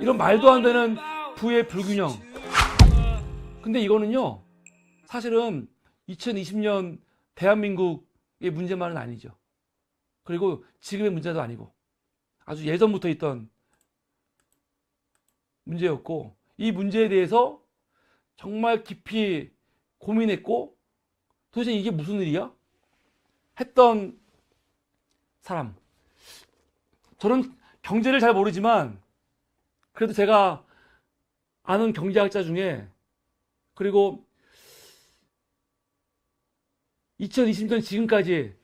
이런 말도 안 되는 부의 불균형. 근데 이거는요, 사실은 2020년 대한민국의 문제만은 아니죠. 그리고 지금의 문제도 아니고 아주 예전부터 있던 문제였고, 이 문제에 대해서 정말 깊이 고민했고, 도대체 이게 무슨 일이야? 했던 사람. 저는 경제를 잘 모르지만 그래도 제가 아는 경제학자 중에, 그리고 2020년 지금까지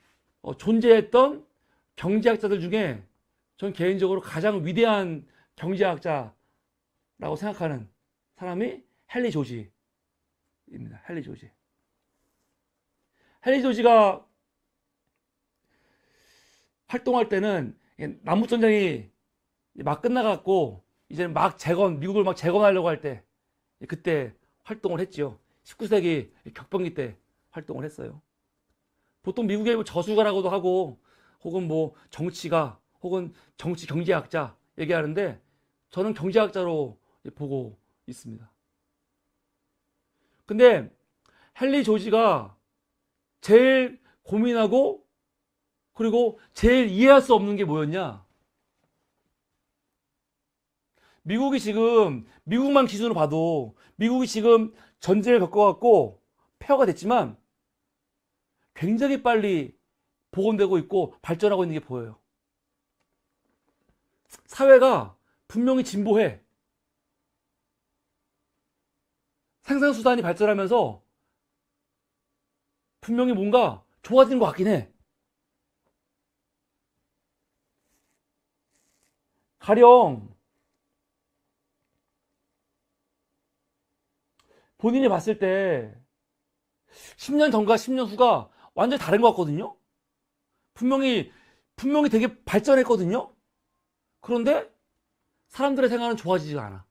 존재했던 경제학자들 중에 전 개인적으로 가장 위대한 경제학자라고 생각하는 사람이 헨리 조지입니다. 헨리 조지. 헨리 조지가 활동할 때는 남북전쟁이 막 끝나갖고 이제 막 미국을 막 재건하려고 할 때, 그때 활동을 했지요. 19세기 격변기 때 활동을 했어요. 보통 미국의 뭐 저술가라고도 하고, 혹은 뭐 정치가, 혹은 정치 경제학자 얘기하는데, 저는 경제학자로 보고 있습니다. 근데 헨리 조지가 제일 고민하고, 그리고 제일 이해할 수 없는 게 뭐였냐? 미국이 지금, 미국만 기준으로 봐도 미국이 지금 전쟁을 겪어갖고 폐허가 됐지만 굉장히 빨리 복원되고 있고 발전하고 있는 게 보여요. 사회가 분명히 진보해. 생산수단이 발전하면서 분명히 뭔가 좋아지는 것 같긴 해. 가령 본인이 봤을 때 10년 전과 10년 후가 완전히 다른 것 같거든요. 분명히 되게 발전했거든요. 그런데 사람들의 생활은 좋아지지가 않아.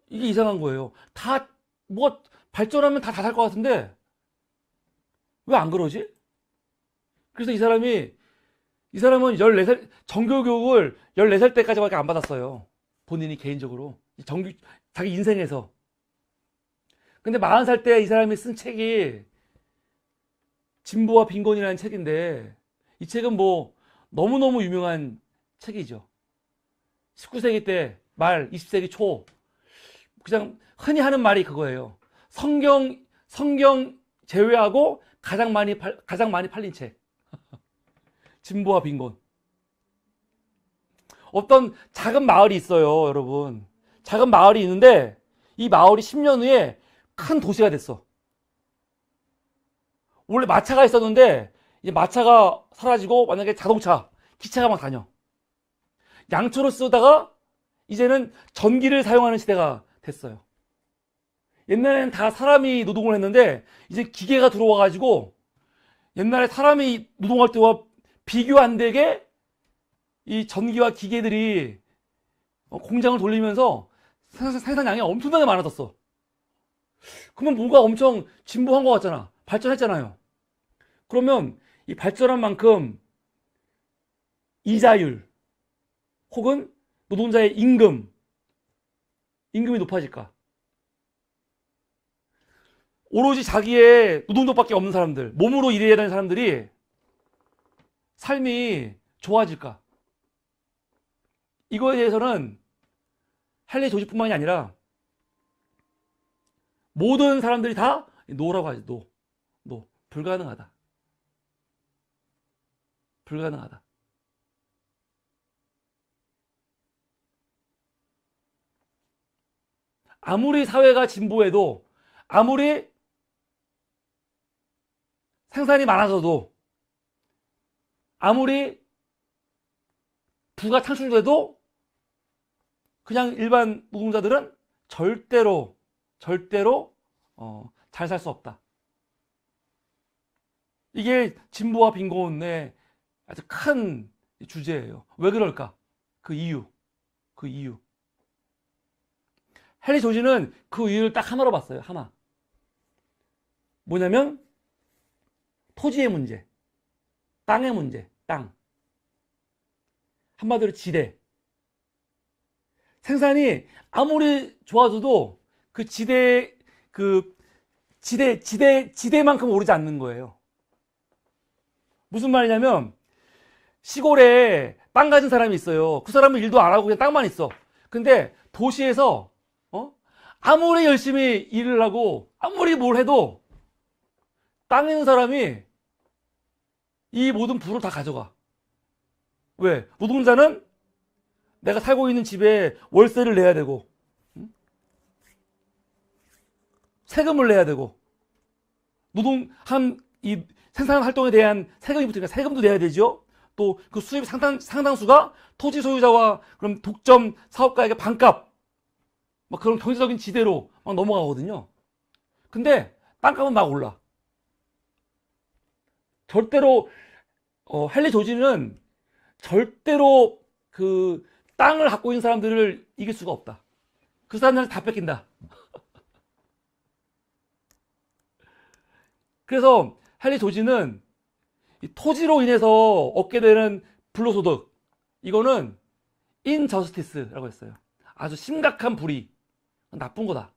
이게 이상한 거예요. 다 뭐 발전하면 다 살 것 같은데 왜 안 그러지? 그래서 이 사람은 14살 정규교육을 14살 때까지밖에 안 받았어요. 본인이 개인적으로 자기 인생에서. 근데 40살 때 이 사람이 쓴 책이 진보와 빈곤이라는 책인데, 이 책은 뭐 너무너무 유명한 책이죠. 19세기 때 말, 20세기 초, 그냥 흔히 하는 말이 그거예요. 성경 제외하고 가장 많이 팔린 책. 진보와 빈곤. 어떤 작은 마을이 있어요, 여러분. 작은 마을이 있는데 이 마을이 10년 후에 큰 도시가 됐어. 원래 마차가 있었는데 이제 마차가 사라지고 만약에 자동차, 기차가 막 다녀. 양초를 쓰다가 이제는 전기를 사용하는 시대가 됐어요. 옛날에는 다 사람이 노동을 했는데 이제 기계가 들어와가지고 옛날에 사람이 노동할 때와 비교 안 되게 이 전기와 기계들이 공장을 돌리면서 생산량이 엄청나게 많아졌어. 그러면 뭔가 엄청 진보한 것 같잖아. 발전했잖아요. 그러면 이 발전한 만큼 이자율 혹은 노동자의 임금이 높아질까? 오로지 자기의 노동력밖에 없는 사람들, 몸으로 일해야 되는 사람들이 삶이 좋아질까? 이거에 대해서는 헨리 조지뿐만이 아니라 모든 사람들이 다 노라고 하지. 노. 불가능하다. 불가능하다. 아무리 사회가 진보해도, 아무리 생산이 많아져도, 아무리 부가 창출돼도 그냥 일반 노동자들은 절대로 잘 살 수 없다. 이게 진보와 빈곤의 아주 큰 주제예요. 왜 그럴까? 그 이유. 헨리 조지는 그 이유를 딱 하나로 봤어요. 하나. 뭐냐면 토지의 문제, 땅의 문제, 땅. 한마디로 지대. 생산이 아무리 좋아져도 지대만큼 오르지 않는 거예요. 무슨 말이냐면, 시골에 땅 가진 사람이 있어요. 그 사람은 일도 안 하고 그냥 땅만 있어. 근데 도시에서, 아무리 열심히 일을 하고, 아무리 뭘 해도, 땅에 있는 사람이 이 모든 부를 다 가져가. 왜? 노동자는 내가 살고 있는 집에 월세를 내야 되고, 세금을 내야 되고, 이 생산 활동에 대한 세금이 붙으니까 세금도 내야 되죠. 또 그 수입 상당수가 토지 소유자와 그럼 독점 사업가에게 반값, 막 그런 경제적인 지대로 막 넘어가거든요. 근데 땅값은 막 올라. 절대로 헨리 조지는 절대로 그 땅을 갖고 있는 사람들을 이길 수가 없다. 그 사람들한테 다 뺏긴다. 그래서 헨리 조지는 이 토지로 인해서 얻게 되는 불로소득, 이거는 인저스티스라고 했어요. 아주 심각한 불의, 나쁜 거다.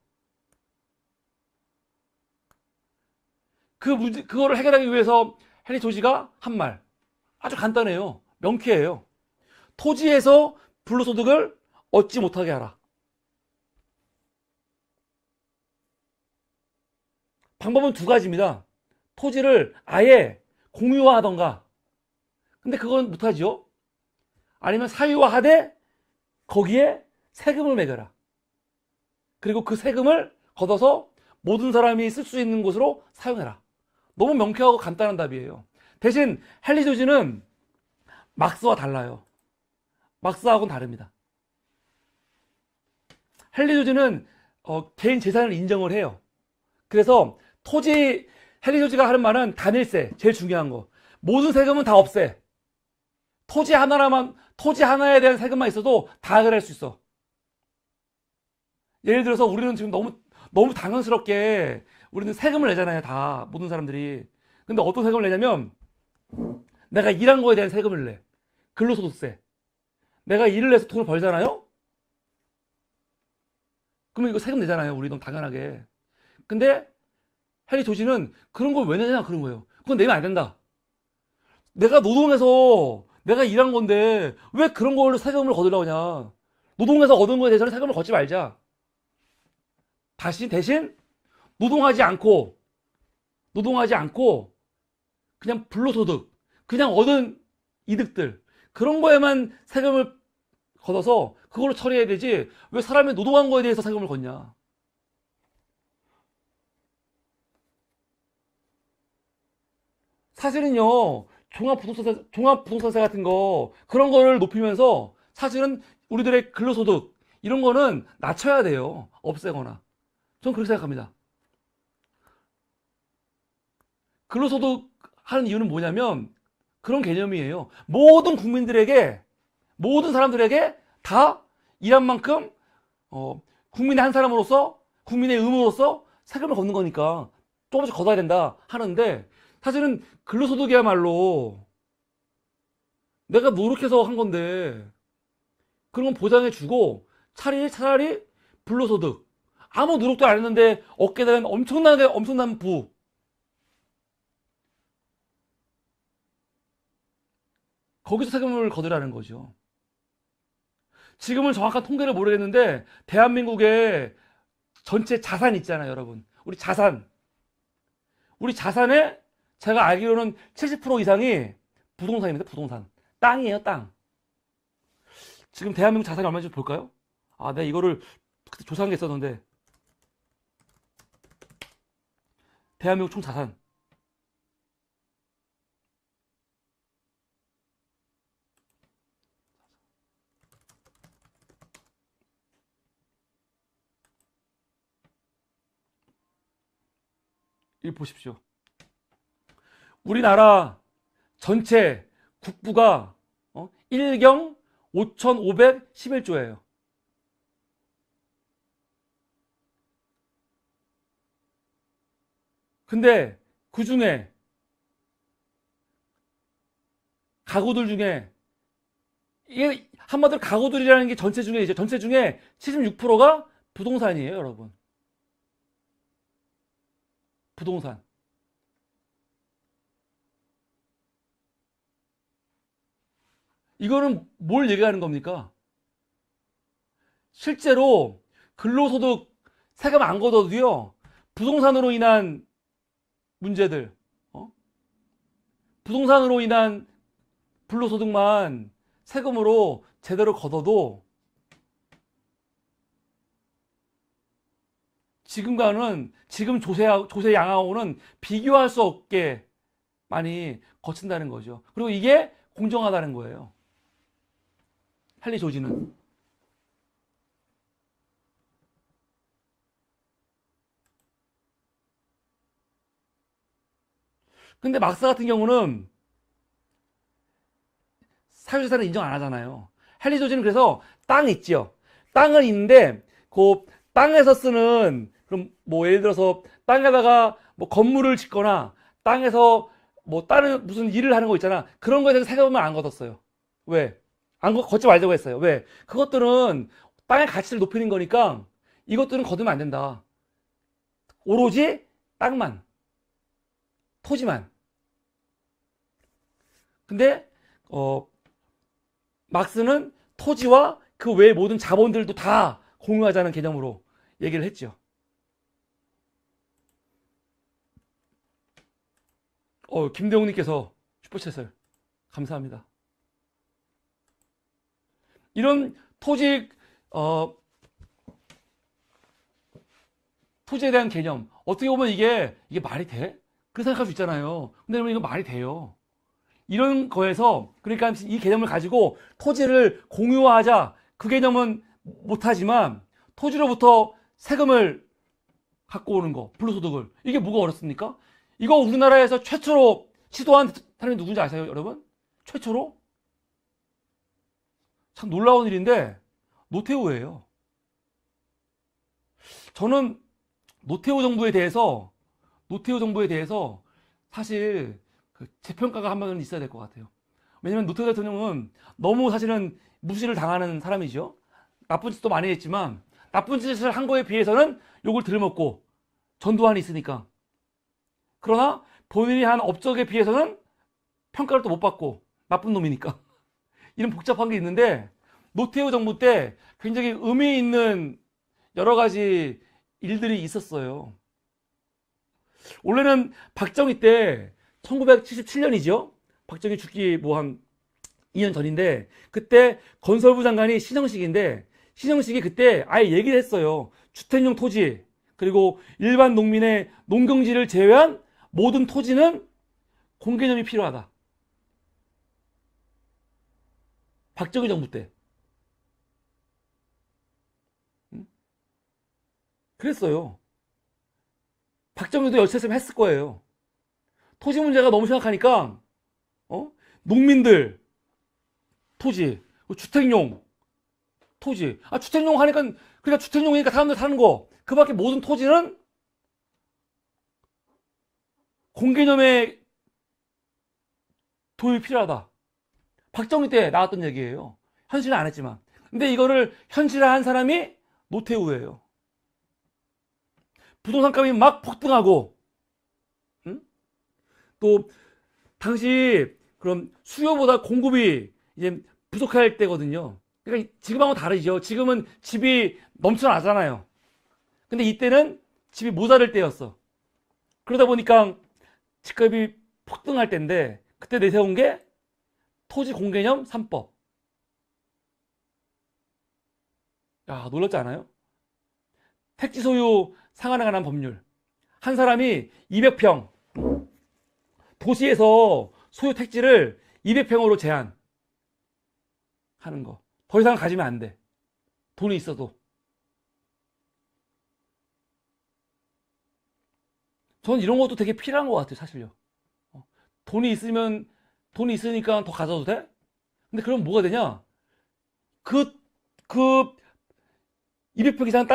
그거를 해결하기 위해서 헨리 조지가 한 말, 아주 간단해요. 명쾌해요. 토지에서 불로소득을 얻지 못하게 하라. 방법은 두 가지입니다. 토지를 아예 공유화하던가. 근데 그건 못하죠. 아니면 사유화하되 거기에 세금을 매겨라. 그리고 그 세금을 걷어서 모든 사람이 쓸 수 있는 곳으로 사용해라. 너무 명쾌하고 간단한 답이에요. 대신 헨리 조지는 막스와 달라요. 막스하고는 다릅니다. 헨리 조지는 개인 재산을 인정을 해요. 그래서 헨리 조지가 하는 말은 단일세, 제일 중요한 거. 모든 세금은 다 없애. 토지 하나에 대한 세금만 있어도 다 해결할 수 있어. 예를 들어서 우리는 지금 너무 당연스럽게 우리는 세금을 내잖아요, 다. 모든 사람들이. 근데 어떤 세금을 내냐면, 내가 일한 거에 대한 세금을 내. 근로소득세. 내가 일을 해서 돈을 벌잖아요? 그러면 이거 세금 내잖아요, 우리 너무 당연하게. 근데 헨리 조지는 그런 걸 왜 내냐, 그런 거예요. 그건 내면 안 된다. 내가 노동해서 내가 일한 건데 왜 그런 걸로 세금을 거두려고 하냐. 노동해서 얻은 거에 대해서는 세금을 걷지 말자. 대신 노동하지 않고 그냥 불로소득, 그냥 얻은 이득들, 그런 거에만 세금을 걷어서 그걸로 처리해야 되지, 왜 사람이 노동한 거에 대해서 세금을 걷냐. 사실은요, 종합부동산세 같은 거, 그런 거를 높이면서 사실은 우리들의 근로소득, 이런 거는 낮춰야 돼요. 없애거나. 전 그렇게 생각합니다. 근로소득 하는 이유는 뭐냐면 그런 개념이에요. 모든 사람들에게 다 일한 만큼, 국민의 한 사람으로서, 국민의 의무로서 세금을 걷는 거니까 조금씩 걷어야 된다 하는데, 사실은 근로소득이야말로 내가 노력해서 한 건데 그런 건 보장해 주고, 차라리 불로소득, 아무 노력도 안 했는데 얻게 되는 엄청난 부, 거기서 세금을 거두라는 거죠. 지금은 정확한 통계를 모르겠는데 대한민국의 전체 자산 있잖아요, 여러분. 우리 자산의 제가 알기로는 70% 이상이 부동산입니다. 부동산. 땅이에요, 땅. 지금 대한민국 자산이 얼마인지 볼까요? 아, 내가 이거를 그때 조사한 게 있었는데, 대한민국 총 자산. 이 보십시오. 우리나라 전체 국부가 1경 5,511조예요. 근데 그 중에 가구들 중에 이게 한마디로 가구들이라는 게 전체 중에 이제 전체 중에 76%가 부동산이에요, 여러분. 부동산. 이거는 뭘 얘기하는 겁니까? 실제로 근로소득 세금 안 걷어도요, 부동산으로 인한 문제들, 부동산으로 인한 불로소득만 세금으로 제대로 걷어도 지금 조세 양하고는 비교할 수 없게 많이 거친다는 거죠. 그리고 이게 공정하다는 거예요. 할리 조지는. 근데 막사 같은 경우는 사유재산을 인정 안 하잖아요. 할리 조지는 그래서 땅 있지요. 땅은 있는데 그 땅에서 쓰는, 그럼 뭐 예를 들어서 땅에다가 뭐 건물을 짓거나 땅에서 뭐 다른 무슨 일을 하는 거 있잖아. 그런 거에 대해서 세금을 안 걷었어요. 왜? 걷지 말자고 했어요. 왜? 그것들은 땅의 가치를 높이는 거니까 이것들은 걷으면 안 된다. 오로지 땅만, 토지만. 근데 막스는 토지와 그 외의 모든 자본들도 다 공유하자는 개념으로 얘기를 했죠. 김대웅님께서 슈퍼챗을 감사합니다. 이런 토지에 대한 개념, 어떻게 보면 이게 말이 돼? 그렇게 생각할 수 있잖아요. 근데 여러분, 이거 말이 돼요. 이런 거에서, 그러니까 이 개념을 가지고 토지를 공유화하자, 그 개념은 못하지만 토지로부터 세금을 갖고 오는 거, 불로소득을, 이게 뭐가 어렵습니까? 이거 우리나라에서 최초로 시도한 사람이 누군지 아세요, 여러분? 최초로? 참 놀라운 일인데 노태우예요. 저는 노태우 정부에 대해서 사실 재평가가 한 번은 있어야 될 것 같아요. 왜냐면 노태우 대통령은 너무 사실은 무시를 당하는 사람이죠. 나쁜 짓도 많이 했지만 나쁜 짓을 한 거에 비해서는 욕을 들어먹고 전두환이 있으니까. 그러나 본인이 한 업적에 비해서는 평가를 또 못 받고 나쁜 놈이니까. 이런 복잡한 게 있는데 노태우 정부 때 굉장히 의미 있는 여러 가지 일들이 있었어요. 원래는 박정희 때 1977년이죠. 박정희 죽기 뭐 한 2년 전인데 그때 건설부 장관이 신영식인데 신영식이 그때 아예 얘기를 했어요. 주택용 토지 그리고 일반 농민의 농경지를 제외한 모든 토지는 공개념이 필요하다. 박정희 정부 때. 그랬어요. 박정희도 여차했으면 했을 거예요. 토지 문제가 너무 심각하니까 농민들 토지, 주택용 토지. 주택용 하니까 그러니까 주택용이니까 사람들 사는 거. 그 밖에 모든 토지는 공개념의 도입이 필요하다. 박정희 때 나왔던 얘기예요. 현실은 안 했지만. 근데 이거를 현실화한 사람이 노태우예요. 부동산 값이 막 폭등하고, 또 당시 그럼 수요보다 공급이 이제 부족할 때거든요. 그러니까 지금하고 다르죠. 지금은 집이 넘쳐나잖아요. 근데 이때는 집이 모자랄 때였어. 그러다 보니까 집값이 폭등할 때인데 그때 내세운 게 토지 공개념 3법. 야, 놀랍지 않아요? 택지 소유 상한에 관한 법률. 한 사람이 200평 도시에서 소유 택지를 200평으로 제한하는 거. 더 이상 가지면 안 돼. 돈이 있어도. 저는 이런 것도 되게 필요한 것 같아요, 사실요. 돈이 있으니까 더 가져도 돼? 근데 그럼 뭐가 되냐? 그 200평 이상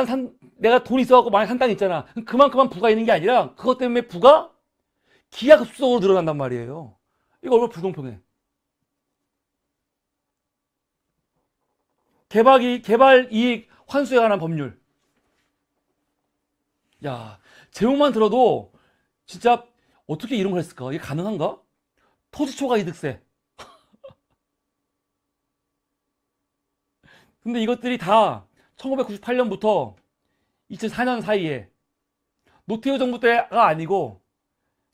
내가 돈이 있어갖고 많이 산 땅 있잖아. 그만큼만 부가 있는 게 아니라 그것 때문에 부가 기하급수적으로 늘어난단 말이에요. 이거 얼마나 불공평해. 개발 이익 환수에 관한 법률. 야, 제목만 들어도 진짜 어떻게 이런 걸 했을까? 이게 가능한가? 토지 초과 이득세. 근데 이것들이 다 1998년부터 2004년 사이에 노태우 정부 때가 아니고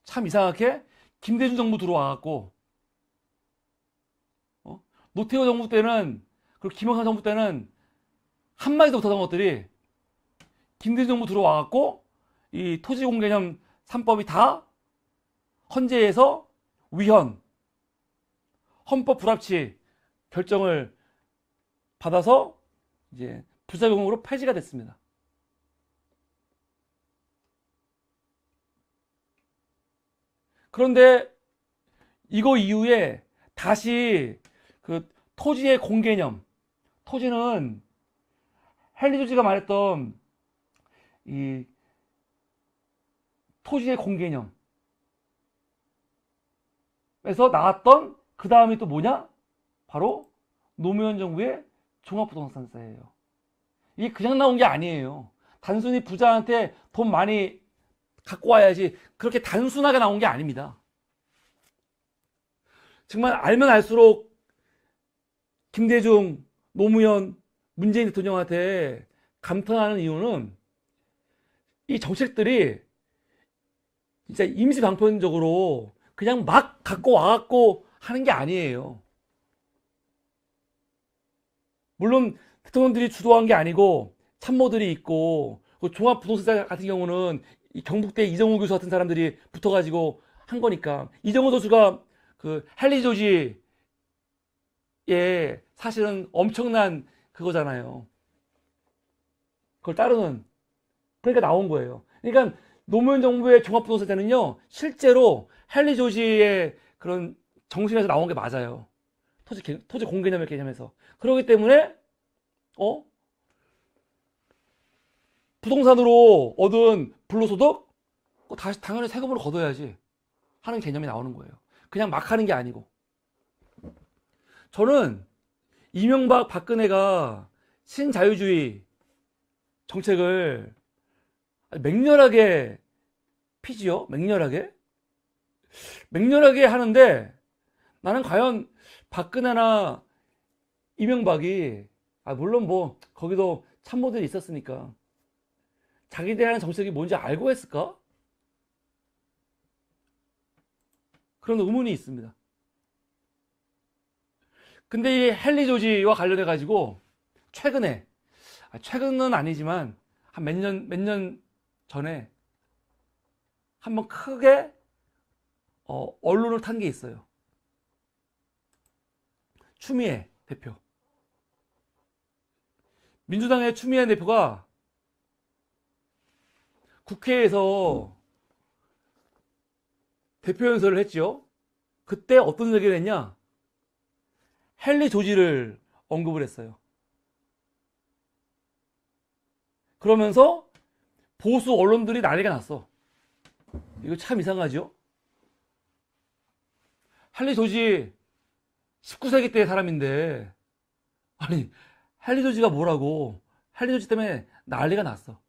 참 이상하게 김대중 정부 들어와갖고 노태우 정부 때는 그리고 김영삼 정부 때는 한마디도 못하던 것들이 김대중 정부 들어와갖고 이 토지공개념 3법이 다 헌재에서 위헌, 헌법 불합치 결정을 받아서 이제 부작용으로 폐지가 됐습니다. 그런데 이거 이후에 다시 그 토지의 공개념, 토지는 헨리 조지가 말했던 이 토지의 공개념에서 나왔던 그 다음이 또 뭐냐? 바로 노무현 정부의 종합부동산세예요. 이게 그냥 나온 게 아니에요. 단순히 부자한테 돈 많이 갖고 와야지 그렇게 단순하게 나온 게 아닙니다. 정말 알면 알수록 김대중, 노무현, 문재인 대통령한테 감탄하는 이유는 이 정책들이 진짜 임시방편적으로 그냥 막 갖고 와갖고 하는 게 아니에요. 물론 대통령들이 주도한 게 아니고 참모들이 있고 종합부동산세 같은 경우는 이 경북대 이정우 교수 같은 사람들이 붙어가지고 한 거니까 이정우 교수가 그 헨리 조지의 사실은 엄청난 그거잖아요. 그걸 따르는 그러니까 나온 거예요. 그러니까 노무현 정부의 종합부동산세는요 실제로 헨리 조지의 그런 정신에서 나온 게 맞아요. 토지 공개념의 개념에서. 그렇기 때문에 부동산으로 얻은 불로소득 다시 당연히 세금으로 걷어야지 하는 개념이 나오는 거예요. 그냥 막 하는 게 아니고. 저는 이명박 박근혜가 신자유주의 정책을 맹렬하게 피지요. 맹렬하게 하는데 나는 과연 박근혜나 이명박이 물론 뭐 거기도 참모들이 있었으니까 자기들이 하는 정책이 뭔지 알고 했을까? 그런 의문이 있습니다. 근데 이 헨리 조지와 관련해 가지고 최근은 아니지만 한 몇 년 전에 한번 크게 언론을 탄 게 있어요. 추미애 대표. 민주당의 추미애 대표가 국회에서 대표 연설을 했죠. 그때 어떤 얘기를 했냐? 헨리 조지를 언급을 했어요. 그러면서 보수 언론들이 난리가 났어. 이거 참 이상하죠? 헨리 조지 19세기 때의 사람인데 아니 헨리 조지가 뭐라고 헨리 조지 때문에 난리가 났어.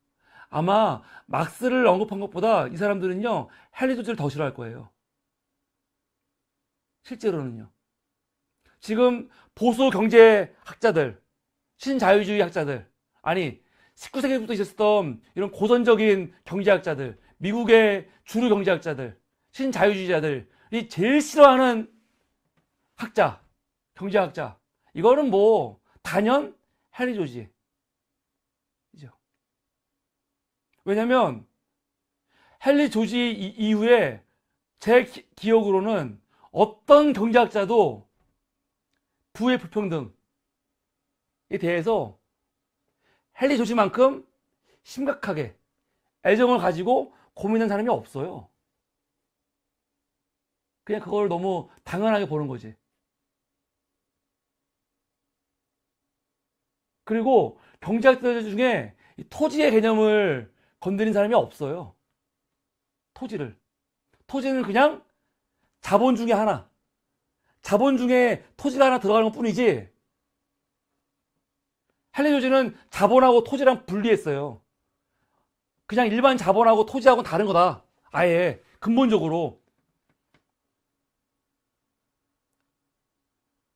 아마 막스를 언급한 것보다 이 사람들은요 헨리 조지를 더 싫어할 거예요. 실제로는요. 지금 보수 경제학자들, 신자유주의 학자들, 아니 19세기부터 있었던 이런 고전적인 경제학자들, 미국의 주류 경제학자들, 신자유주의자들이 제일 싫어하는 학자, 경제학자, 이거는 뭐 단연 헨리 조지죠. 왜냐면 헨리 조지 이후에 제 기억으로는 어떤 경제학자도 부의 불평등에 대해서 헨리 조지만큼 심각하게 애정을 가지고 고민한 사람이 없어요. 그냥 그걸 너무 당연하게 보는 거지. 그리고 경제학자들 중에 토지의 개념을 건드린 사람이 없어요. 토지는 그냥 자본 중에 하나. 자본 중에 토지가 하나 들어가는 것 뿐이지 헨리 조지는 자본하고 토지랑 분리했어요. 그냥 일반 자본하고 토지하고는 다른 거다. 아예 근본적으로.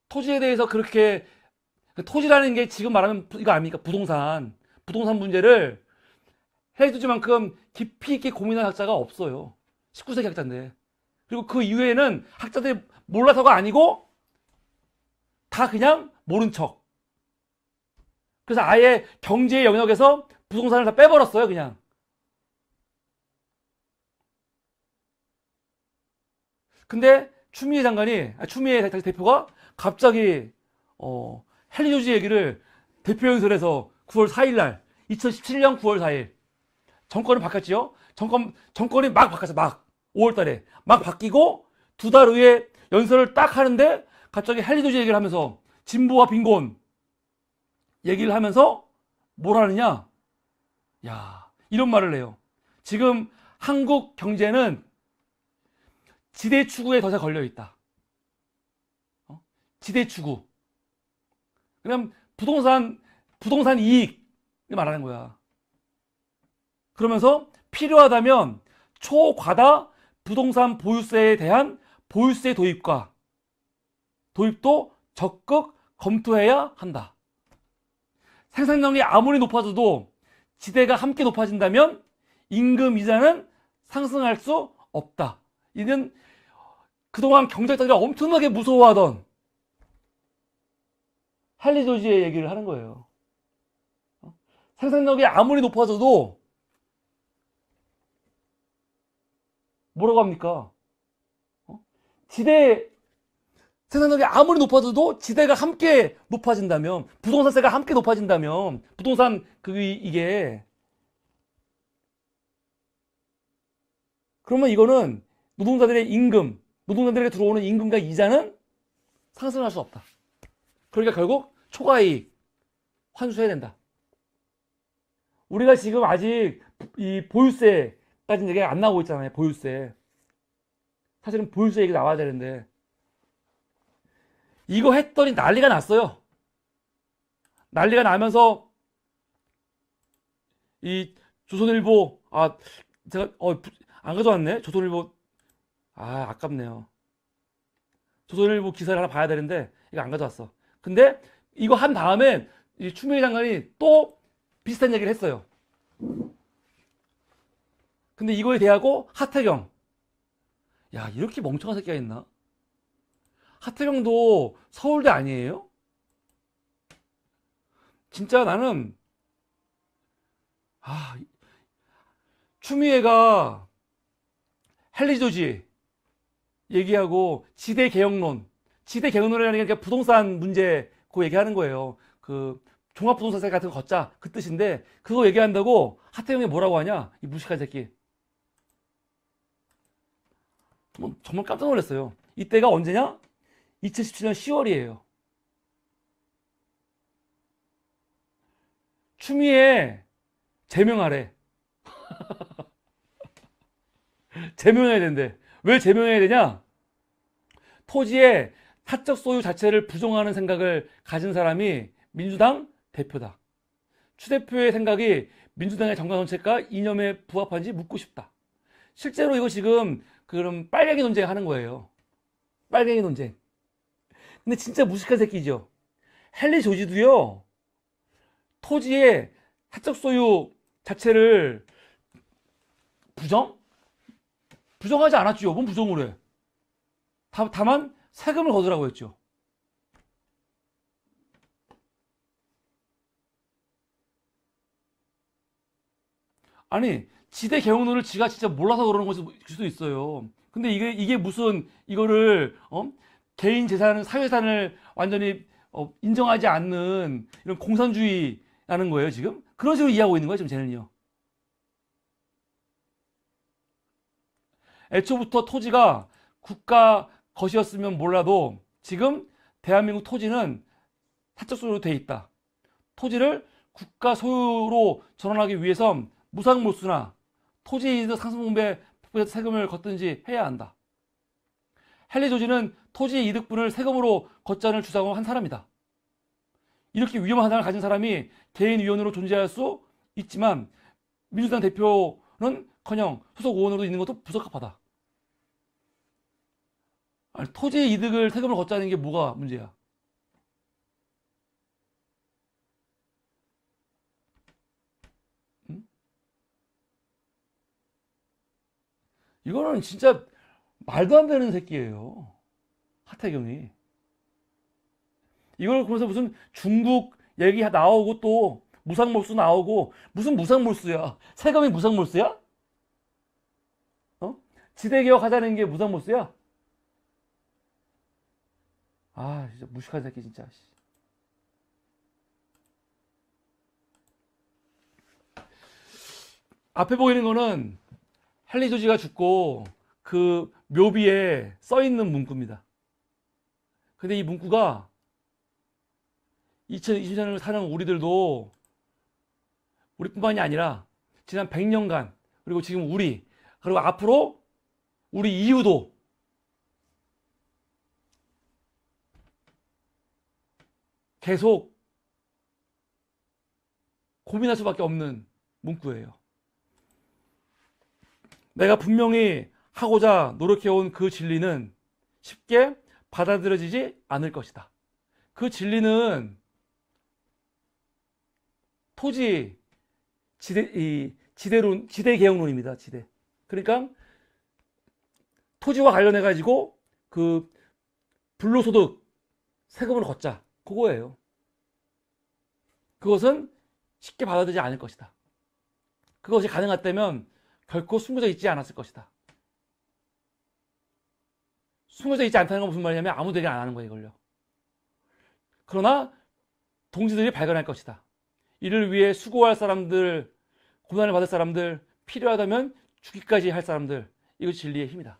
토지에 대해서 그렇게, 토지라는 게 지금 말하면 이거 아닙니까? 부동산 문제를 헨리 조지만큼 깊이 있게 고민한 학자가 없어요. 19세기 학자인데. 그리고 그 이후에는 학자들이 몰라서가 아니고 다 그냥 모른 척. 그래서 아예 경제의 영역에서 부동산을 다 빼버렸어요, 그냥. 근데 추미애 대표가 갑자기 헨리 조지 얘기를 대표연설에서 9월 4일 날, 2017년 9월 4일 정권을 바뀌었지요. 정권이 막 바뀌었어, 막 5월 달에 막 바뀌고 두 달 후에 연설을 딱 하는데 갑자기 헨리 조지 얘기를 하면서 진보와 빈곤 얘기를 하면서 뭘 하느냐? 야, 이런 말을 해요. 지금 한국 경제는 지대 추구에 더 잘 걸려 있다. 지대 추구. 그냥 부동산 이익 말하는 거야. 그러면서 필요하다면 초과다 부동산 보유세에 대한 보유세 도입도 적극 검토해야 한다. 생산력이 아무리 높아져도 지대가 함께 높아진다면 임금 이자는 상승할 수 없다. 이는 그동안 경제학자들이 엄청나게 무서워하던 헨리 조지의 얘기를 하는 거예요. 생산력이 아무리 높아져도 뭐라고 합니까? 생산력이 아무리 높아져도 지대가 함께 높아진다면, 부동산세가 함께 높아진다면, 이게 그러면 이거는 노동자들에게 들어오는 임금과 이자는 상승할 수 없다. 그러니까 결국 초과이익 환수해야 된다. 우리가 지금 아직 이 보유세까지는 얘기가 안 나오고 있잖아요. 보유세. 사실은 보유세 얘기 나와야 되는데 이거 했더니 난리가 났어요. 난리가 나면서 이 조선일보 제가 안 가져왔네. 조선일보 아깝네요. 조선일보 기사를 하나 봐야 되는데 이거 안 가져왔어. 근데 이거 한 다음에 이 추미애 장관이 또 비슷한 얘기를 했어요. 근데 이거에 대하고 하태경, 야, 이렇게 멍청한 새끼가 있나? 하태경도 서울대 아니에요? 진짜 나는 추미애가 헨리 조지 얘기하고 지대개혁론이라는 게 그러니까 부동산 문제 그거 얘기하는 거예요. 그 종합부동산세 같은 거 걷자 그 뜻인데 그거 얘기한다고 하태경이 뭐라고 하냐? 이 무식한 새끼. 정말 깜짝 놀랐어요. 이때가 언제냐? 2017년 10월이에요. 추미애 제명하래. 제명해야 된대. 왜 제명해야 되냐? 토지의 사적 소유 자체를 부정하는 생각을 가진 사람이 민주당 대표다. 추 대표의 생각이 민주당의 정강 정책과 이념에 부합한지 묻고 싶다. 실제로 이거 지금 그럼 빨갱이 논쟁 하는 거예요. 빨갱이 논쟁. 근데 진짜 무식한 새끼죠. 헨리 조지도요. 토지의 사적 소유 자체를 부정하지 않았죠. 뭔 부정을 해. 다만 세금을 거두라고 했죠. 아니, 지대 개혁론을 지가 진짜 몰라서 그러는 것일 수도 있어요. 근데 이게 무슨 이거를 개인 재산, 사회산을 완전히 인정하지 않는 이런 공산주의라는 거예요, 지금? 그런 식으로 이해하고 있는 거예요, 지금 쟤는요. 애초부터 토지가 국가 것이었으면 몰라도 지금 대한민국 토지는 사적 소유로 돼 있다. 토지를 국가 소유로 전환하기 위해선 무상몰수나 토지이득 상승분배 세금을 걷든지 해야 한다. 헨리 조지는 토지 이득분을 세금으로 걷자는 주장을 한 사람이다. 이렇게 위험한 사상을 가진 사람이 개인위원으로 존재할 수 있지만 민주당 대표는커녕 소속 의원으로 있는 것도 부적합하다. 아니, 토지의 이득을 세금을 걷자는 게 뭐가 문제야? 응? 이거는 진짜 말도 안 되는 새끼예요. 하태경이. 이걸 그러면서 무슨 중국 얘기 나오고 또 무상몰수 나오고 무슨 무상몰수야? 세금이 무상몰수야? 어? 지대개혁 하자는 게 무상몰수야? 아, 진짜 무식한 새끼 진짜. 앞에 보이는 거는 헨리 조지가 죽고 그 묘비에 써 있는 문구입니다. 근데 이 문구가 2020년을 사는 우리들도 우리뿐만이 아니라 지난 100년간 그리고 지금 그리고 앞으로 우리 이후도 계속 고민할 수밖에 없는 문구예요. 내가 분명히 하고자 노력해온 그 진리는 쉽게 받아들여지지 않을 것이다. 그 진리는 토지 지대개혁론입니다. 지대. 그러니까 토지와 관련해 가지고 그 불로소득 세금을 걷자. 그거예요. 그것은 쉽게 받아들이지 않을 것이다. 그것이 가능했다면 결코 숨겨져 있지 않았을 것이다. 숨겨져 있지 않다는 건 무슨 말이냐면 아무도 얘기 안 하는 거예요, 이걸요. 그러나 동지들이 발견할 것이다. 이를 위해 수고할 사람들, 고난을 받을 사람들, 필요하다면 죽기까지 할 사람들, 이것이 진리의 힘이다.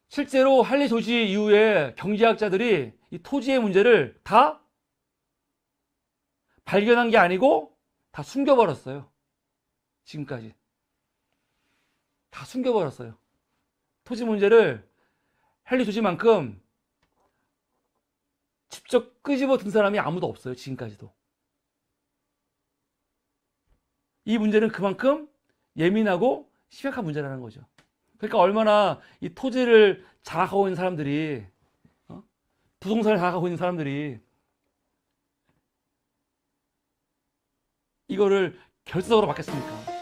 실제로 할리 조지 이후에 경제학자들이 이 토지의 문제를 다 발견한 게 아니고 다 숨겨버렸어요. 지금까지. 다 숨겨버렸어요. 토지 문제를 할리 조지만큼 직접 끄집어 든 사람이 아무도 없어요. 지금까지도. 이 문제는 그만큼 예민하고 심각한 문제라는 거죠. 그러니까 얼마나 이 토지를 장악하고 있는 사람들이, 부동산을 장악하고 있는 사람들이 이거를 결석으로 받겠습니까?